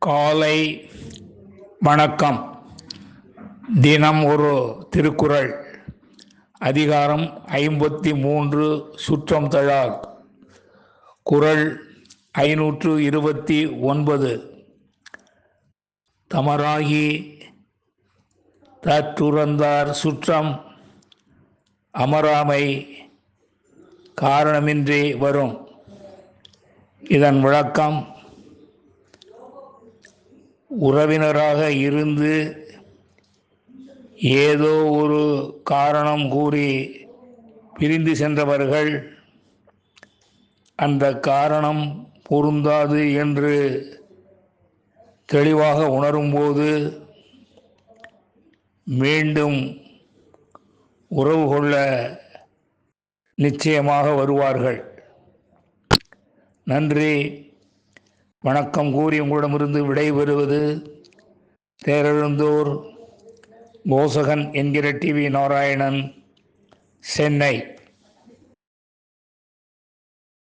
காலை வணக்கம். தினம் ஒரு திருக்குறள். அதிகாரம் 53 சுற்றம் தழார். குறள் 529. தமராகி தற்றுறந்தார் சுற்றம் அமராமை காரணமின்றி வரும். இதன் விளக்கம்: உறவினராக இருந்து ஏதோ ஒரு காரணம் கூறி பிரிந்து சென்றவர்கள் அந்த காரணம் பொருந்தாது என்று தெளிவாக உணரும்போது மீண்டும் உறவு கொள்ள நிச்சயமாக வருவார்கள். நன்றி, வணக்கம் கூறி உங்களிடமிருந்து விடைபெறுவது தேரெழுந்தூர் போசகன் என்கிற டிவி நாராயணன், சென்னை.